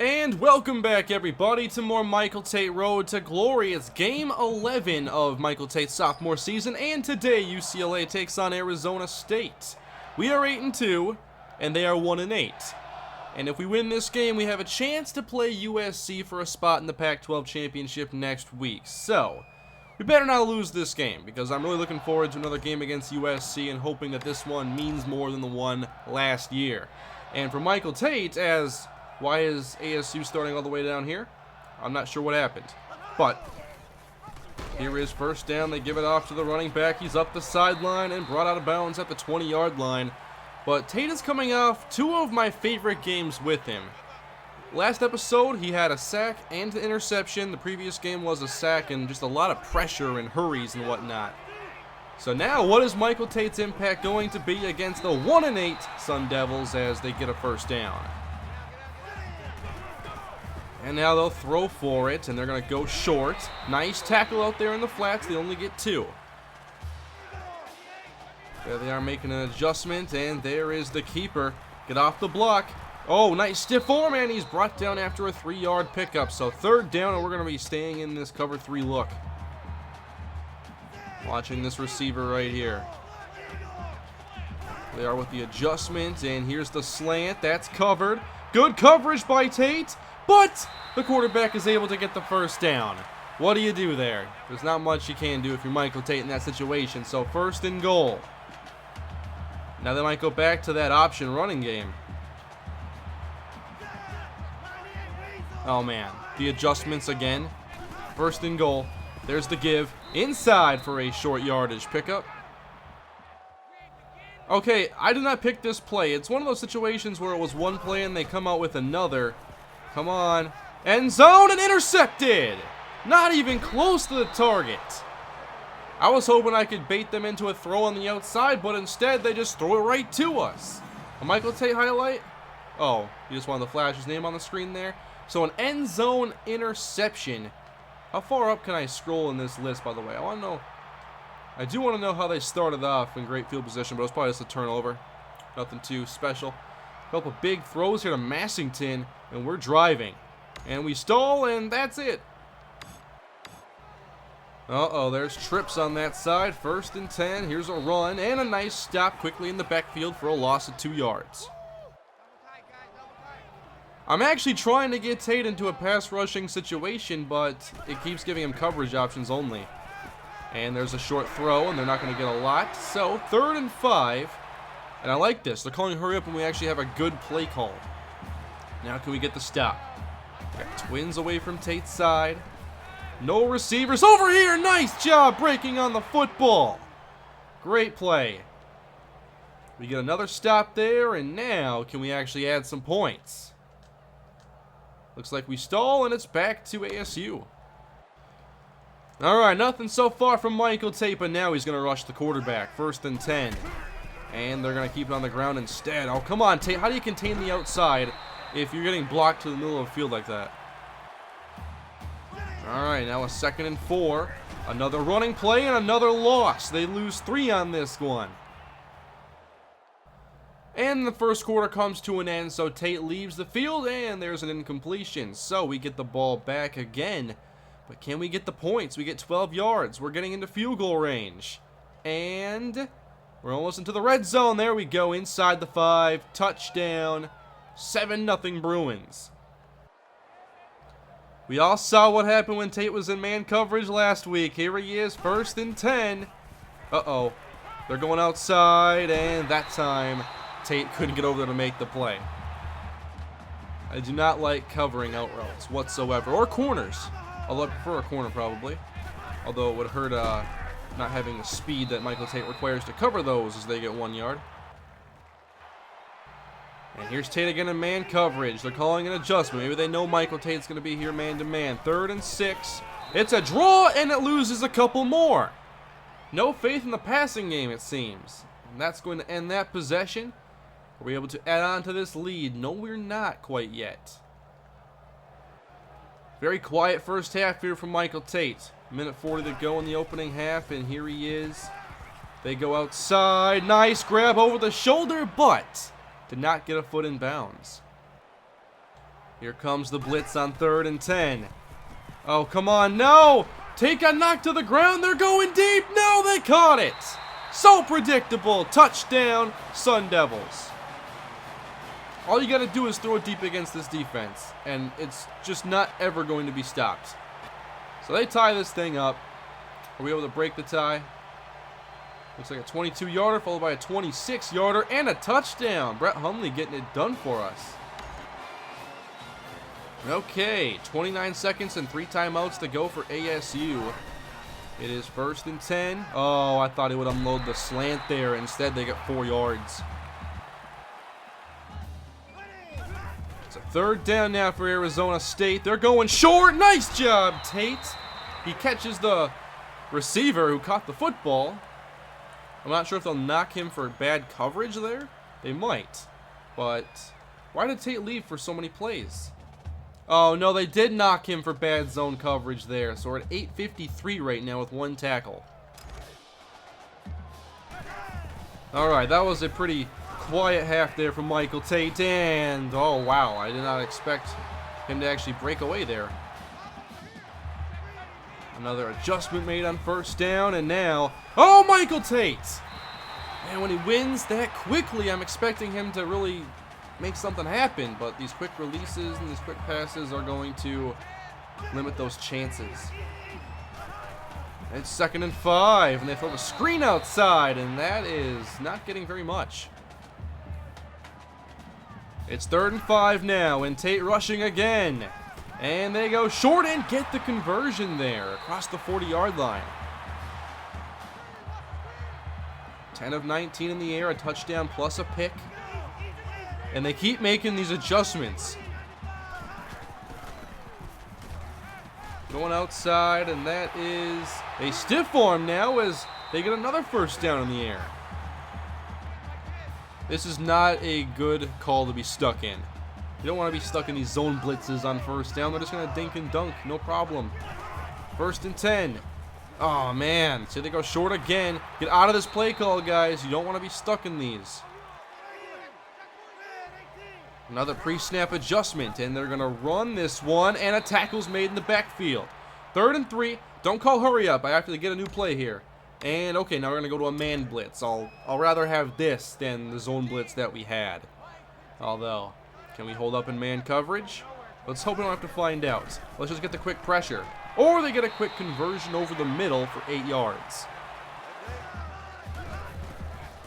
And welcome back, everybody, to more Michael Tate Road to Glory. It's Game 11 of Michael Tate's sophomore season, and today UCLA takes on Arizona State. We are 8-2, and they are 1-8. And if we win this game, we have a chance to play USC for a spot in the Pac-12 championship next week. So, we better not lose this game, because I'm really looking forward to another game against USC and hoping that this one means more than the one last year. And for Michael Tate, why is ASU starting all the way down here? I'm not sure what happened. But here is first down. They give it off to the running back. He's up the sideline and brought out of bounds at the 20-yard line. But Tate is coming off two of my favorite games with him. Last episode, he had a sack and an interception. The previous game was a sack and just a lot of pressure and hurries and whatnot. So now, what is Michael Tate's impact going to be against the 1-8 Sun Devils as they get a first down? And now they'll throw for it, and they're going to go short. Nice tackle out there in the flats. They only get two. There they are making an adjustment, and there is the keeper. Get off the block. Oh, nice stiff arm, and he's brought down after a 3-yard pickup. So third down, and we're going to be staying in this cover 3 look. Watching this receiver right here. They are with the adjustment, and here's the slant. That's covered. Good coverage by Tate. But the quarterback is able to get the first down. What do you do there? There's not much you can do if you're Michael Tate in that situation. So first and goal. Now they might go back to that option running game. Oh man, the adjustments again. First and goal. There's the give. Inside for a short yardage pickup. Okay, I did not pick this play. It's one of those situations where it was one play and they come out with another. Come on. End zone and intercepted. Not even close to the target. I was hoping I could bait them into a throw on the outside, but instead they just throw it right to us. A Michael Tate highlight? Oh, you just wanted to flash his name on the screen there? So an end zone interception. How far up can I scroll in this list, by the way? I do want to know how they started off in great field position, but it was probably just a turnover. Nothing too special. A couple big throws here to Massington, and we're driving. And we stall, and that's it. Uh-oh, there's trips on that side. First and 10. Here's a run, and a nice stop quickly in the backfield for a loss of 2 yards. I'm actually trying to get Tate into a pass rushing situation, but it keeps giving him coverage options only. And there's a short throw, and they're not going to get a lot. So, 3rd and 5. And I like this. They're calling hurry up, and we actually have a good play call. Now can we get the stop? Got twins away from Tate's side. No receivers. Over here. Nice job breaking on the football. Great play. We get another stop there, and now can we actually add some points? Looks like we stall, and it's back to ASU. Alright, nothing so far from Michael Tate, but now he's going to rush the quarterback. 1st and 10. And they're going to keep it on the ground instead. Oh, come on, Tate. How do you contain the outside if you're getting blocked to the middle of the field like that? Alright, now a 2nd and 4. Another running play and another loss. They lose 3 on this one. And the first quarter comes to an end, so Tate leaves the field, and there's an incompletion. So we get the ball back again. But can we get the points? We get 12 yards. We're getting into field goal range. And we're almost into the red zone. There we go. Inside the 5. Touchdown. 7-0 Bruins. We all saw what happened when Tate was in man coverage last week. Here he is. 1st and 10. Uh-oh. They're going outside. And that time, Tate couldn't get over there to make the play. I do not like covering out routes whatsoever. Or corners. Although I prefer a corner probably. Although it would hurt not having the speed that Michael Tate requires to cover those as they get 1 yard. And here's Tate again in man coverage. They're calling an adjustment. Maybe they know Michael Tate's going to be here man-to-man. 3rd and 6. It's a draw, and it loses a couple more. No faith in the passing game, it seems. And that's going to end that possession. Are we able to add on to this lead? No, we're not quite yet. Very quiet first half here from Michael Tate. 1:40 to go in the opening half, and here he is. They go outside. Nice grab over the shoulder, but did not get a foot in bounds. Here comes the blitz on 3rd and 10. Oh, come on. No! Tate got knocked to the ground. They're going deep. No, they caught it. So predictable. Touchdown, Sun Devils. All you got to do is throw it deep against this defense, and it's just not ever going to be stopped. So they tie this thing up. Are we able to break the tie? Looks like a 22-yarder followed by a 26-yarder and a touchdown. Brett Hundley getting it done for us. Okay, 29 seconds and 3 timeouts to go for ASU. It is 1st and 10. Oh, I thought it would unload the slant there. Instead, they get 4 yards. It's a 3rd down now for Arizona State. They're going short. Nice job, Tate. He catches the receiver who caught the football. I'm not sure if they'll knock him for bad coverage there. They might. But why did Tate leave for so many plays? Oh, no, they did knock him for bad zone coverage there. So we're at 8:53 right now with 1 tackle. All right, that was a pretty quiet half there from Michael Tate. And, oh, wow, I did not expect him to actually break away there. Another adjustment made on 1st down. And now, oh, Michael Tate. And when he wins that quickly, I'm expecting him to really make something happen, but these quick releases and these quick passes are going to limit those chances. It's 2nd and 5, and they throw the screen outside, and that is not getting very much. It's 3rd and 5 now, and Tate rushing again. And they go short and get the conversion there across the 40-yard line. 10 of 19 in the air, a touchdown plus a pick. And they keep making these adjustments. Going outside, and that is a stiff arm now as they get another 1st down in the air. This is not a good call to be stuck in. You don't want to be stuck in these zone blitzes on 1st down. They're just going to dink and dunk, no problem. 1st and 10. Oh, man. So they go short again. Get out of this play call, guys. You don't want to be stuck in these. Another pre-snap adjustment, and they're going to run this one, and a tackle's made in the backfield. 3rd and 3. Don't call hurry up. I have to get a new play here. And, okay, now we're going to go to a man blitz. I'll rather have this than the zone blitz that we had. Although, can we hold up in man coverage? Let's hope we don't have to find out. Let's just get the quick pressure. Or they get a quick conversion over the middle for 8 yards.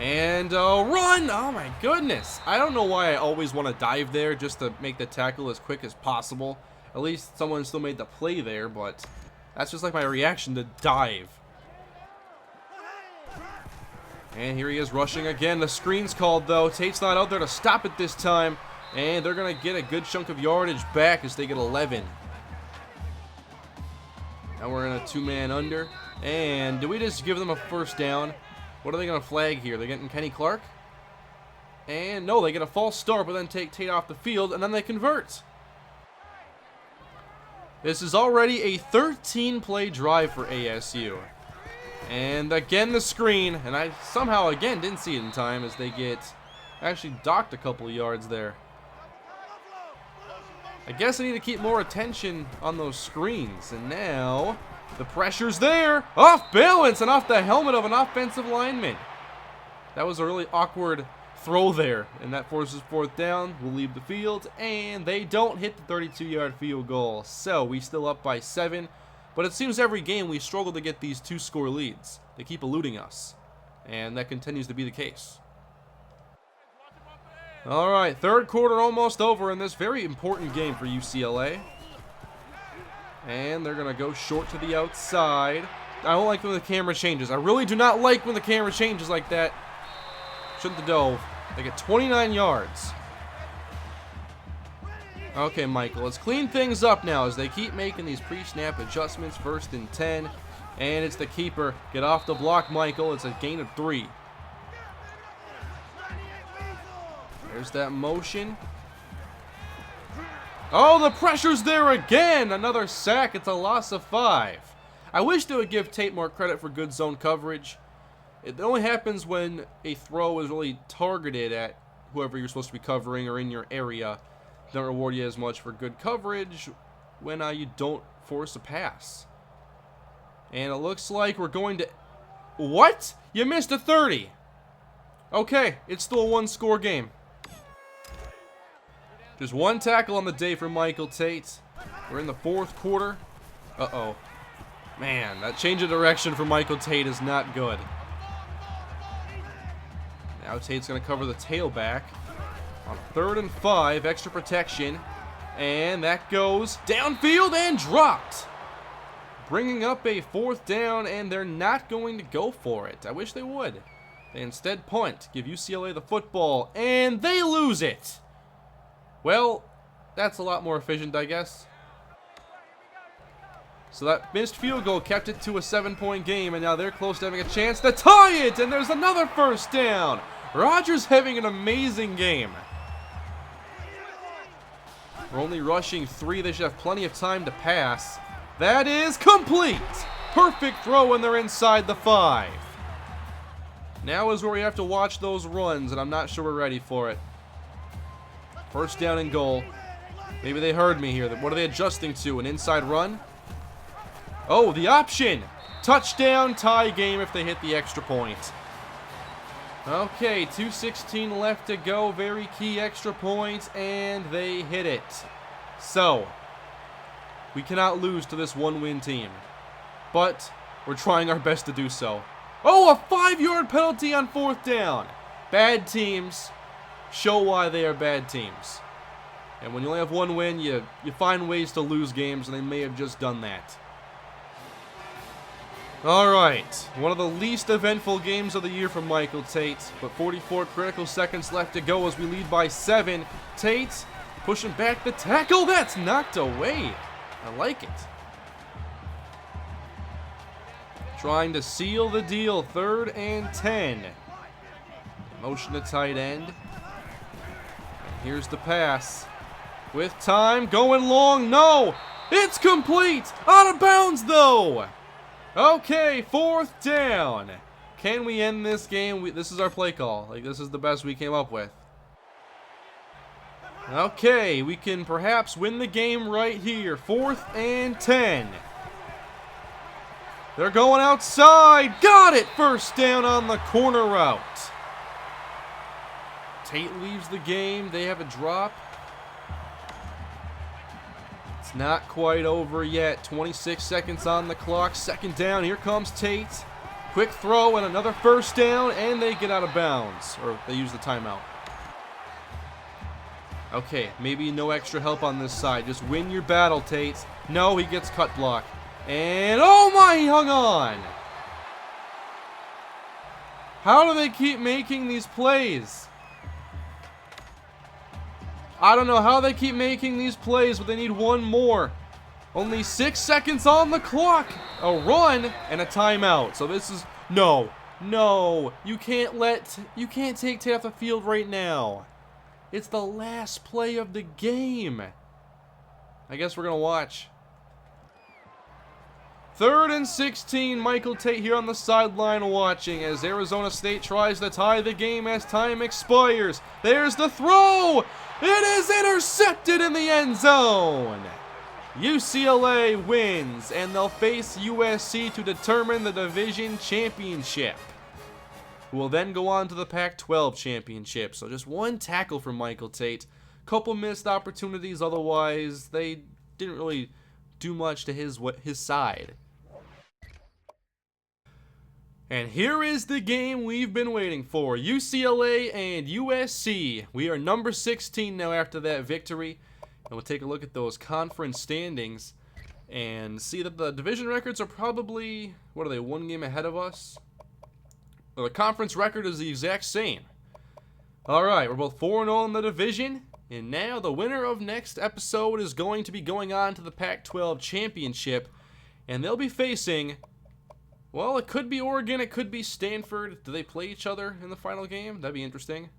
And run! Oh my goodness! I don't know why I always want to dive there just to make the tackle as quick as possible. At least someone still made the play there, but that's just like my reaction to dive. And here he is rushing again. The screen's called though. Tate's not out there to stop it this time. And they're going to get a good chunk of yardage back as they get 11. Now we're in a 2-man under. And do we just give them a 1st down? What are they going to flag here? They're getting Kenny Clark? And no, they get a false start, but then take Tate off the field, and then they convert. This is already a 13-play drive for ASU. And again, the screen, and I somehow, again, didn't see it in time as they get actually docked a couple of yards there. I guess I need to keep more attention on those screens. And now the pressure's there. Off balance and off the helmet of an offensive lineman. That was a really awkward throw there. And that forces 4th down. We'll leave the field. And they don't hit the 32-yard field goal. So we still up by 7. But it seems every game we struggle to get these 2-score leads. They keep eluding us. And that continues to be the case. All right, 3rd quarter almost over in this very important game for UCLA. And they're going to go short to the outside. I don't like when the camera changes. I really do not like when the camera changes like that. Shouldn't have dove. They get 29 yards. Okay, Michael, let's clean things up now as they keep making these pre-snap adjustments. 1st and 10. And it's the keeper. Get off the block, Michael. It's a gain of 3. There's that motion. Oh, the pressure's there again. Another sack. It's a loss of 5. I wish they would give Tate more credit for good zone coverage. It only happens when a throw is really targeted at whoever you're supposed to be covering or in your area. don't reward you as much for good coverage when you don't force a pass. And it looks like we're going to... What? You missed a 30. Okay, it's still a one-score game. Just one tackle on the day for Michael Tate. We're in the fourth quarter. Uh-oh. Man, that change of direction for Michael Tate is not good. Now Tate's going to cover the tailback. On 3rd and 5, extra protection. And that goes downfield and dropped. Bringing up a 4th down, and they're not going to go for it. I wish they would. They instead punt, give UCLA the football, and they lose it. Well, that's a lot more efficient, I guess. So that missed field goal kept it to a 7-point game, and now they're close to having a chance to tie it, and there's another first down. Rodgers having an amazing game. We're only rushing 3. They should have plenty of time to pass. That is complete. Perfect throw when they're inside the 5. Now is where we have to watch those runs, and I'm not sure we're ready for it. First down and goal. Maybe they heard me here. What are they adjusting to? An inside run? Oh, the option. Touchdown, tie game if they hit the extra point. Okay, 2:16 left to go. Very key extra point, and they hit it. So, we cannot lose to this one-win team. But we're trying our best to do so. Oh, a 5-yard penalty on 4th down. Bad teams show why they are bad teams. And when you only have one win, you find ways to lose games, and they may have just done that. Alright, one of the least eventful games of the year from Michael Tate, but 44 critical seconds left to go as we lead by 7. Tate pushing back the tackle, that's knocked away. I like it. Trying to seal the deal, 3rd and 10. Motion to tight end. Here's the pass. With time, going long, no! It's complete! Out of bounds, though! Okay, 4th down. Can we end this game? This is our play call. Like, this is the best we came up with. Okay, we can perhaps win the game right here. 4th and 10. They're going outside. Got it! First down on the corner route. Tate leaves the game. They have a drop. It's not quite over yet. 26 seconds on the clock. 2nd down. Here comes Tate. Quick throw and another first down, and they get out of bounds. Or they use the timeout. Okay, maybe no extra help on this side. Just win your battle, Tate. No, he gets cut block. And, oh my, he hung on. How do they keep making these plays? I don't know how they keep making these plays, but they need one more. Only 6 seconds on the clock. A run and a timeout. So this is, no, you can't take Tate off the field right now. It's the last play of the game. I guess we're going to watch. 3rd and 16, Michael Tate here on the sideline watching as Arizona State tries to tie the game as time expires. There's the throw! It is intercepted in the end zone! UCLA wins, and they'll face USC to determine the division championship, who will then go on to the Pac-12 championship. So just one tackle from Michael Tate. Couple missed opportunities, otherwise they didn't really do much to his side. And here is the game we've been waiting for. UCLA and USC. We are number 16 now after that victory. And we'll take a look at those conference standings and see that the division records are probably, what are they, one game ahead of us? Well, the conference record is the exact same. Alright, we're both 4-0 in the division. And now the winner of next episode is going to be going on to the Pac-12 championship. And they'll be facing, well, it could be Oregon, it could be Stanford. Do they play each other in the final game? That'd be interesting.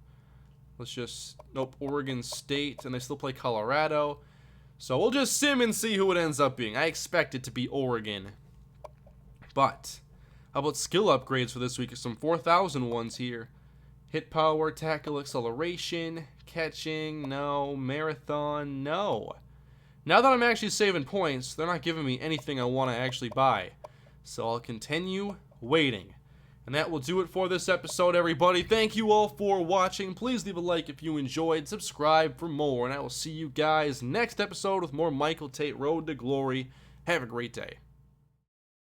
Let's just, nope, Oregon State, and they still play Colorado. So we'll just sim and see who it ends up being. I expect it to be Oregon. But how about skill upgrades for this week? Some 4,000 ones here. Hit power, tackle acceleration, catching, no. Marathon, no. Now that I'm actually saving points, they're not giving me anything I want to actually buy. So I'll continue waiting. And that will do it for this episode, everybody. Thank you all for watching. Please leave a like if you enjoyed. Subscribe for more. And I will see you guys next episode with more Michael Tate Road to Glory. Have a great day.